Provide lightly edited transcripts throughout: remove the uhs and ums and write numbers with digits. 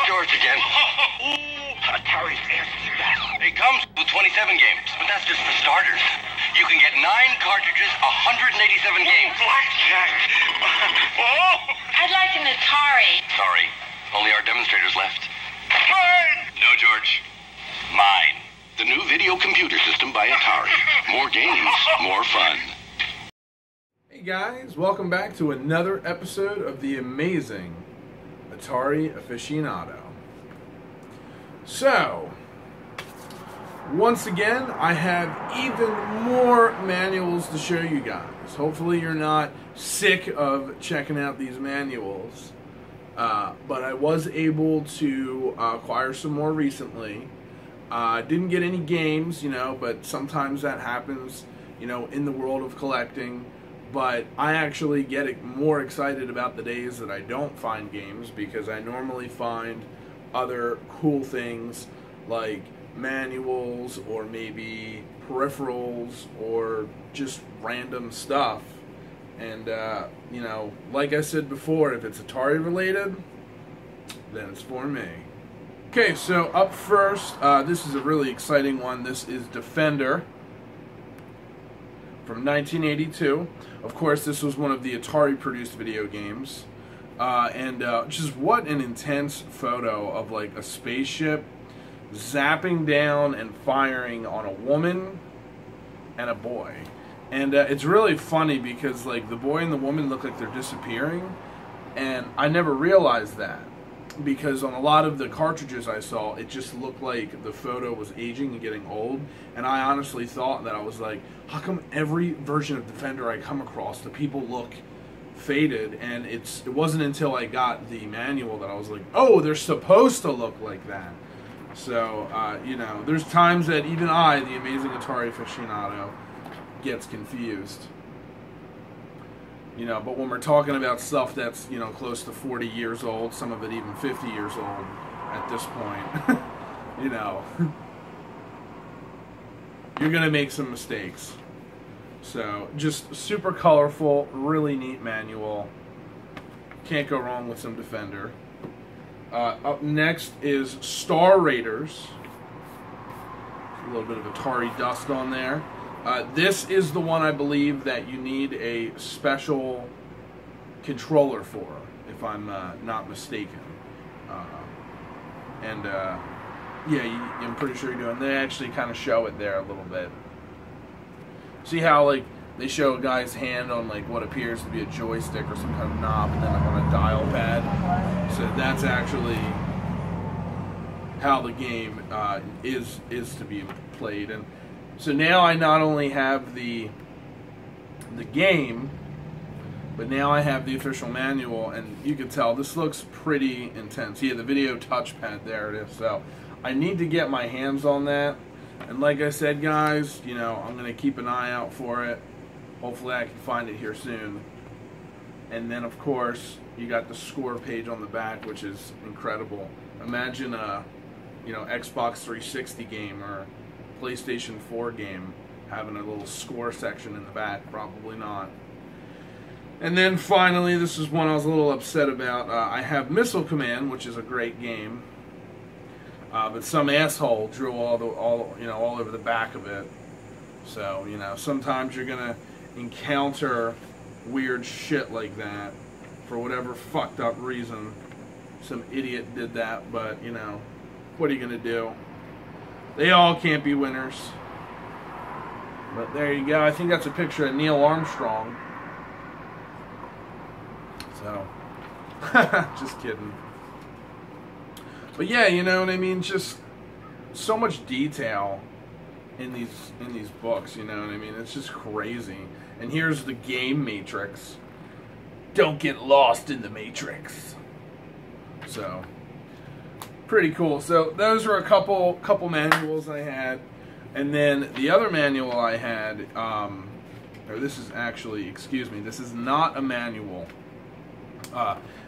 George again. Atari's answer that. It comes with 27 games, but that's just for starters. You can get 9 cartridges, 187 games. Blackjack! Oh! I'd like an Atari. Sorry, only our demonstrators left. Mine! No, George. Mine. The new video computer system by Atari. More games, more fun. Hey guys, welcome back to another episode of the amazing Atari Aficionado. So, once again, I have even more manuals to show you guys. Hopefully you're not sick of checking out these manuals. But I was able to acquire some more recently. Didn't get any games, but sometimes that happens, in the world of collecting. But I actually get more excited about the days that I don't find games, because I normally find other cool things like manuals or maybe peripherals or just random stuff. And, like I said before, if it's Atari related, then it's for me. Okay, so up first, this is a really exciting one. This is Defender from 1982. Of course, this was one of the Atari-produced video games. And just what an intense photo of like a spaceship zapping down and firing on a woman and a boy. And it's really funny because like the boy and the woman look like they're disappearing, and I never realized that, because on a lot of the cartridges I saw, it just looked like the photo was aging and getting old, and I honestly thought that, I was like, how come every version of Defender I come across, the people look faded? And it wasn't until I got the manual that I was like, oh, they're supposed to look like that. So, there's times that even I, the amazing Atari Aficionado, gets confused. But when we're talking about stuff that's, close to 40 years old, some of it even 50 years old at this point, you're going to make some mistakes. So, just super colorful, really neat manual. Can't go wrong with some Defender. Up next is Star Raiders. A little bit of Atari dust on there. This is the one I believe that you need a special controller for, if I'm not mistaken. Yeah, I'm pretty sure you do. And they actually kind of show it there a little bit. See how like they show a guy's hand on like what appears to be a joystick or some kind of knob, and then like on a dial pad. So that's actually how the game is to be played. And so now I not only have the game, but now I have the official manual, and you can tell this looks pretty intense. Yeah, the video touchpad, there it is. So I need to get my hands on that. And like I said, guys, I'm going to keep an eye out for it. Hopefully I can find it here soon. And then, of course, you got the score page on the back, which is incredible. Imagine a, Xbox 360 game or PlayStation 4 game having a little score section in the back. Probably not. And then finally, this is one I was a little upset about. I have Missile Command, which is a great game. But some asshole drew all over the back of it. So, sometimes you're gonna encounter weird shit like that for whatever fucked up reason. Some idiot did that, but what are you gonna do? They all can't be winners. But there you go. I think that's a picture of Neil Armstrong. So, just kidding. But yeah, you know what I mean? Just so much detail in these books, you know what I mean? It's just crazy. And here's the game matrix. Don't get lost in the matrix. So, pretty cool. So those are a couple manuals I had. And then the other manual I had, or this is actually, excuse me, this is not a manual.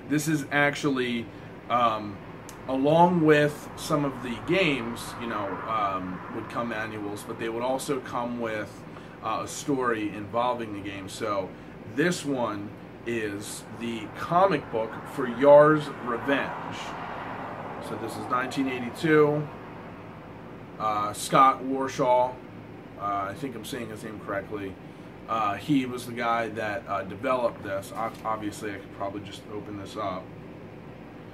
This is actually, along with some of the games, would come manuals, but they would also come with a story involving the game. So this one is the comic book for Yar's Revenge. So this is 1982. Scott Warshaw, I think I'm saying his name correctly. He was the guy that developed this. Obviously, I could probably just open this up.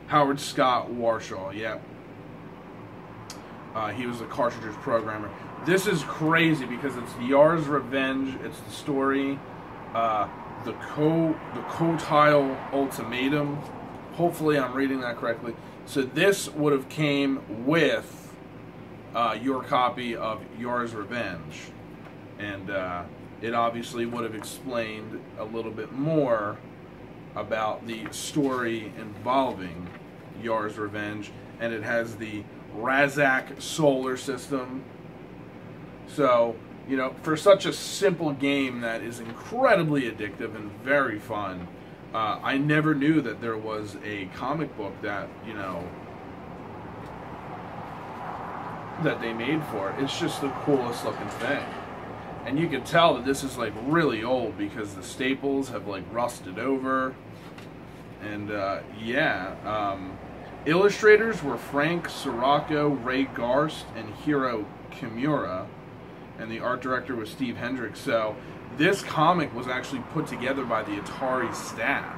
Howard Scott Warshaw, yep. He was a cartridge programmer. This is crazy because it's Yar's Revenge. It's the story. The Kotile Ultimatum. Hopefully, I'm reading that correctly. So this would have came with your copy of Yar's Revenge, and it obviously would have explained a little bit more about the story involving Yar's Revenge, and it has the Razak solar system. So, you know, for such a simple game that is incredibly addictive and very fun, I never knew that there was a comic book that, you know, that they made for it. It's just the coolest looking thing. And you can tell that this is like really old because the staples have like rusted over. And illustrators were Frank Sirocco, Ray Garst, and Hiro Kimura. And the art director was Steve Hendricks. So this comic was actually put together by the Atari staff.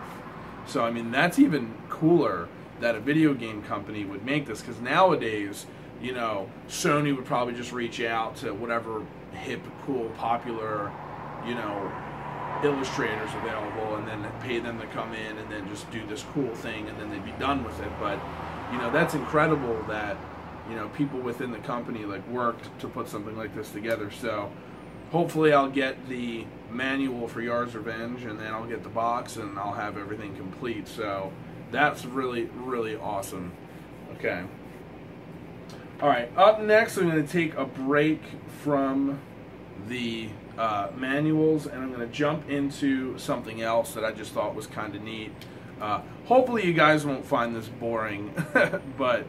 So, I mean, that's even cooler that a video game company would make this, because nowadays, you know, Sony would probably just reach out to whatever hip, cool, popular, you know, illustrators available, and then pay them to come in and then just do this cool thing, and then they'd be done with it. But, you know, that's incredible that, you know, people within the company like worked to put something like this together. So hopefully I'll get the manual for Yar's Revenge, and then I'll get the box, and I'll have everything complete. So that's really, really awesome. Okay. Alright, up next I'm going to take a break from the manuals, and I'm going to jump into something else that I just thought was kind of neat. Hopefully you guys won't find this boring, but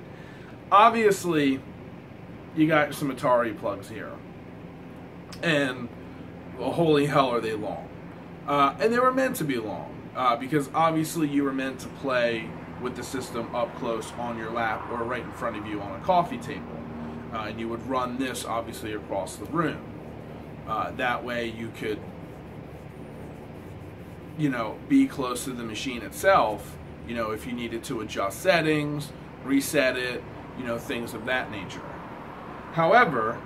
obviously you got some Atari plugs here. And, well, holy hell are they long. And they were meant to be long, because obviously you were meant to play with the system up close on your lap or right in front of you on a coffee table. And you would run this, obviously, across the room. That way you could, you know, be close to the machine itself, you know, if you needed to adjust settings, reset it, you know, things of that nature. However,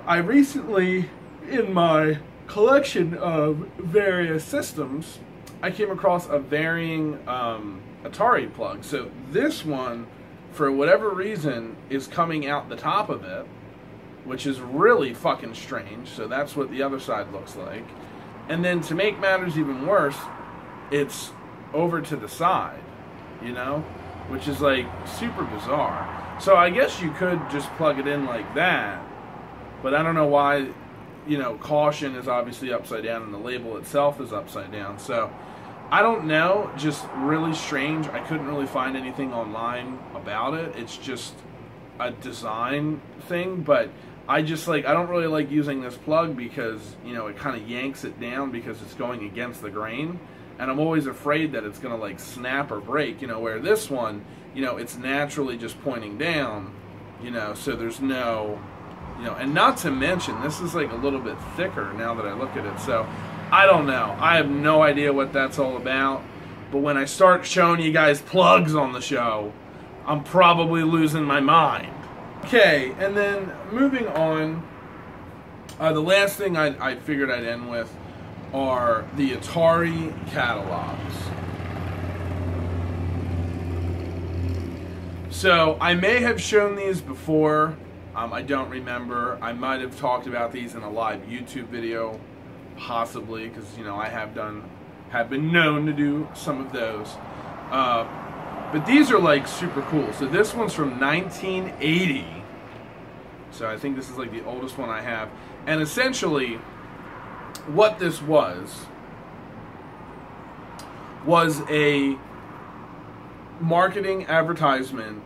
I recently, in my collection of various systems, I came across a varying Atari plug. So this one, for whatever reason, is coming out the top of it, which is really fucking strange. So that's what the other side looks like. And then to make matters even worse, it's over to the side, you know, which is like super bizarre. So I guess you could just plug it in like that, but I don't know why, you know, caution is obviously upside down and the label itself is upside down. So I don't know, just really strange. I couldn't really find anything online about it. It's just a design thing, but I just like, I don't really like using this plug because, you know, it kind of yanks it down because it's going against the grain, and I'm always afraid that it's going to like snap or break, you know, where this one, you know, it's naturally just pointing down, you know, so there's no, you know, and not to mention, this is like a little bit thicker now that I look at it, so I don't know. I have no idea what that's all about, but when I start showing you guys plugs on the show, I'm probably losing my mind. Okay, and then moving on, the last thing I figured I'd end with are the Atari catalogs. So I may have shown these before. I don't remember. I might have talked about these in a live YouTube video, possibly, because, you know, I have been known to do some of those. But these are like super cool. So this one's from 1980. So I think this is like the oldest one I have. And essentially, what this was a marketing advertisement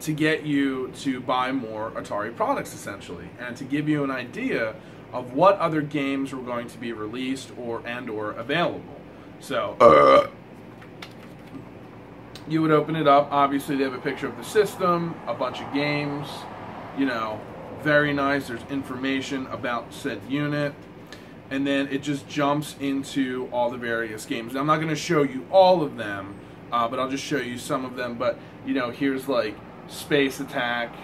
to get you to buy more Atari products, essentially, and to give you an idea of what other games were going to be released or available. So you would open it up. Obviously, they have a picture of the system, a bunch of games, you know, very nice. There's information about said unit. And then it just jumps into all the various games. Now, I'm not going to show you all of them, but I'll just show you some of them. But, you know, here's like Space Attack,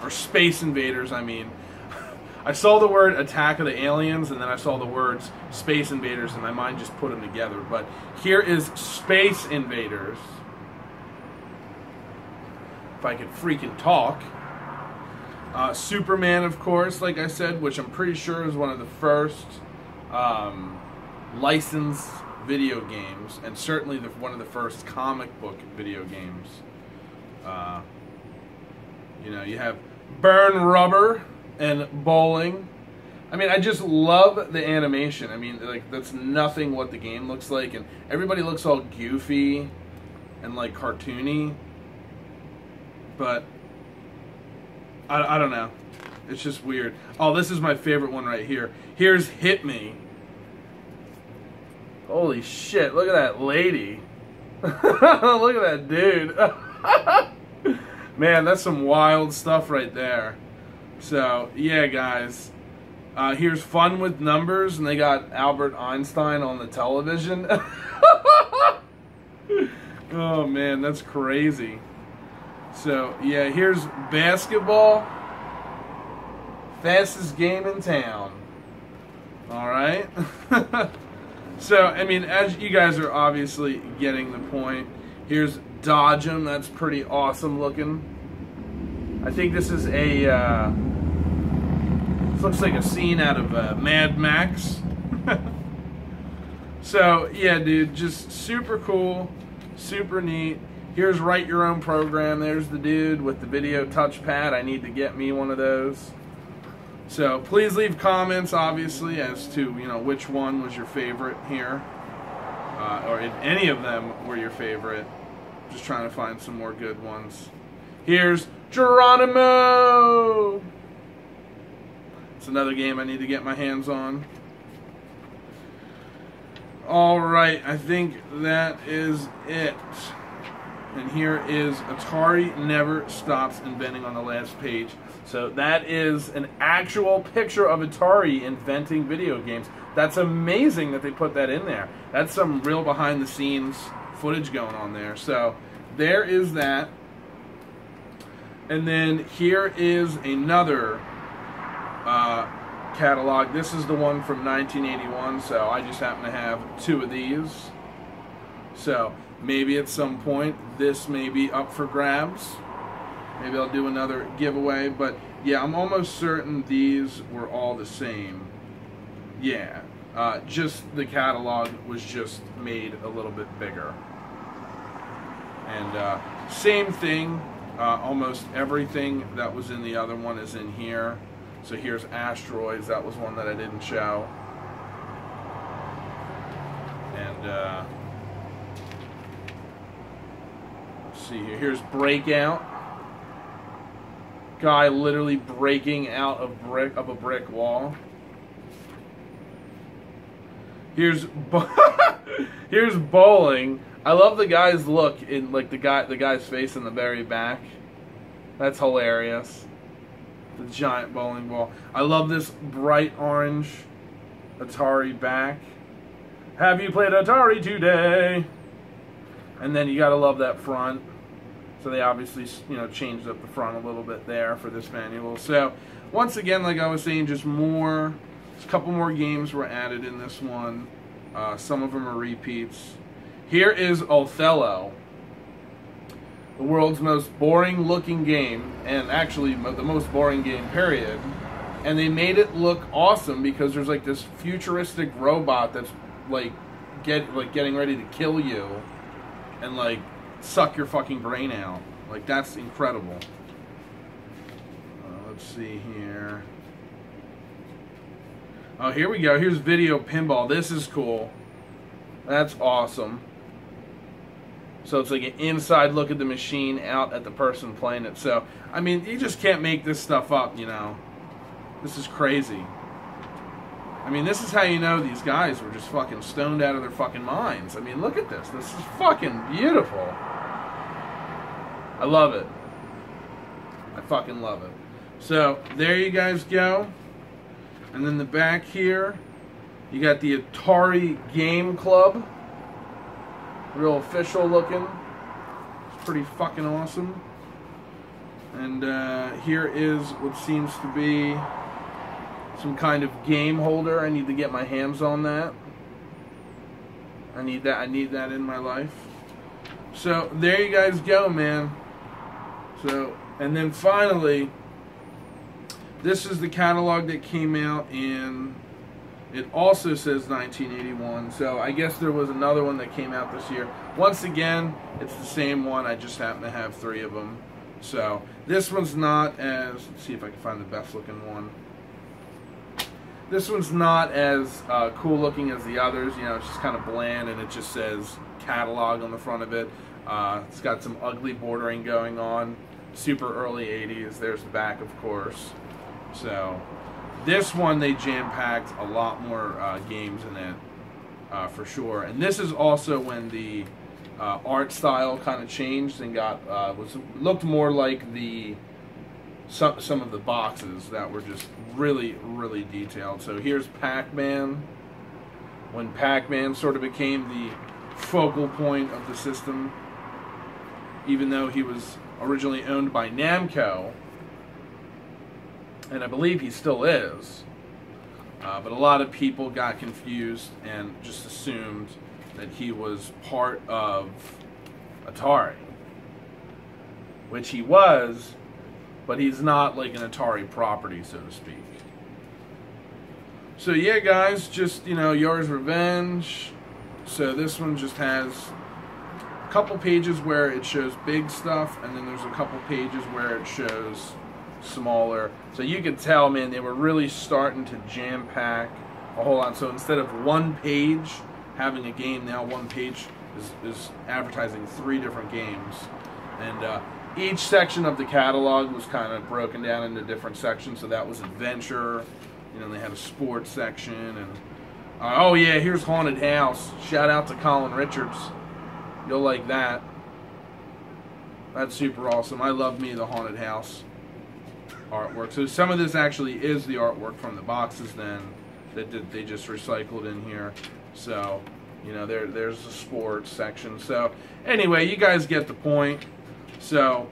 or Space Invaders, I mean. I saw the word Attack of the Aliens, and then I saw the words Space Invaders, and my mind just put them together. But here is Space Invaders. If I could freaking talk. Superman, of course, like I said, which I'm pretty sure is one of the first licensed video games, and certainly one of the first comic book video games. You know, you have Burn Rubber and Bowling. I mean, I just love the animation. I mean, like, that's nothing what the game looks like, and everybody looks all goofy and like cartoony, but I don't know. It's just weird. Oh, this is my favorite one right here. Here's Hit Me. Holy shit, look at that lady. Look at that dude. Man, that's some wild stuff right there. So, yeah, guys. Here's Fun with Numbers, and they got Albert Einstein on the television. Oh, man, that's crazy. So, yeah, here's Basketball. Fastest game in town. Alright? So, I mean, as you guys are obviously getting the point, here's Dodge 'em. That's pretty awesome looking. I think this is a, this looks like a scene out of Mad Max. So, yeah, dude, just super cool, super neat. Here's Write Your Own Program. There's the dude with the video touchpad. I need to get me one of those. So please leave comments, obviously, as to, you know, which one was your favorite here, or if any of them were your favorite. Just trying to find some more good ones. Here's Geronimo. It's another game I need to get my hands on. All right, I think that is it. And here is Atari Never Stops Inventing on the last page. So that is an actual picture of Atari inventing video games. That's amazing that they put that in there. That's some real behind the scenes footage going on there. So there is that. And then here is another catalog. This is the one from 1981, so I just happen to have two of these. So maybe at some point this may be up for grabs. Maybe I'll do another giveaway, but yeah, I'm almost certain these were all the same. Yeah, just the catalog was just made a little bit bigger. And same thing, almost everything that was in the other one is in here. So here's Asteroids, that was one that I didn't show. And let's see here, here's Breakout. Guy literally breaking out of a brick wall. Here's here's Bowling. I love the guy's look in like the guy's face in the very back. That's hilarious. The giant bowling ball. I love this bright orange Atari back. Have you played Atari today? And then you gotta love that front. So they obviously, you know, changed up the front a little bit there for this manual. So once again, like I was saying, just a couple more games were added in this one. Some of them are repeats. Here is Othello, the world's most boring looking game, and actually the most boring game period. And they made it look awesome because there's like this futuristic robot that's like getting ready to kill you and like suck your fucking brain out. Like, that's incredible. Let's see here. Oh, here we go. Here's Video Pinball. This is cool. That's awesome. So it's like an inside look at the machine, out at the person playing it. So, I mean, you just can't make this stuff up, you know. This is crazy. I mean, this is how you know these guys were just fucking stoned out of their fucking minds. I mean, look at this. This is fucking beautiful. I love it. I fucking love it. So, there you guys go. And then the back here, you got the Atari Game Club. Real official looking. It's pretty fucking awesome. And here is what seems to be some kind of game holder. I need to get my hands on that. I need that in my life. So there you guys go, man. So, and then finally, this is the catalog that came out in, it also says 1981, so I guess there was another one that came out this year. Once again, it's the same one, I just happen to have 3 of them. So, this one's not as, let's see if I can find the best looking one. This one's not as cool looking as the others, you know, it's just kind of bland and it just says catalog on the front of it. It's got some ugly bordering going on, super early 80s, there's the back of course. So, this one they jam-packed a lot more games in it, for sure. And this is also when the art style kind of changed and got looked more like the some of the boxes that were just really, really detailed. So here's Pac-Man, when Pac-Man sort of became the focal point of the system, even though he was originally owned by Namco. And I believe he still is, but a lot of people got confused and just assumed that he was part of Atari, which he was, but he's not like an Atari property, so to speak. So yeah, guys, just, you know, Yours Revenge. So this one just has a couple pages where it shows big stuff, and then there's a couple pages where it shows smaller. So you could tell, man, they were really starting to jam pack a whole lot. So instead of one page having a game, now one page is advertising 3 different games. And each section of the catalog was kind of broken down into different sections. So that was adventure, you know, they had a sports section, and oh yeah, here's Haunted House. Shout out to Colin Richards. You'll like that. That's super awesome. I love me the Haunted House artwork. So some of this actually is the artwork from the boxes then that they just recycled in here. So, you know, there's the sports section. So anyway, you guys get the point. So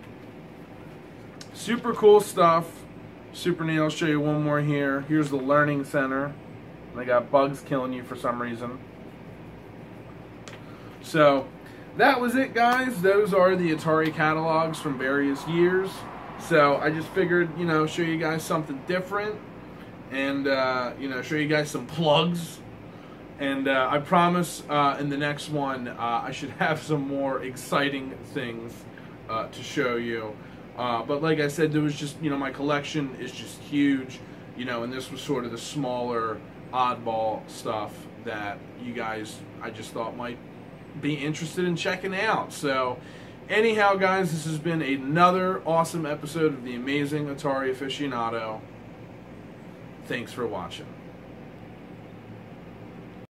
super cool stuff. Super neat. I'll show you one more here. Here's the Learning Center. They got bugs killing you for some reason. So that was it, guys. Those are the Atari catalogs from various years. So I just figured, you know, show you guys something different, and you know, show you guys some plugs. And I promise in the next one I should have some more exciting things to show you. But like I said, there was just, you know, my collection is just huge, you know, and this was sort of the smaller oddball stuff that you guys, I just thought might be interested in checking out. So anyhow, guys, this has been another awesome episode of the amazing Atari Aficionado. Thanks for watching.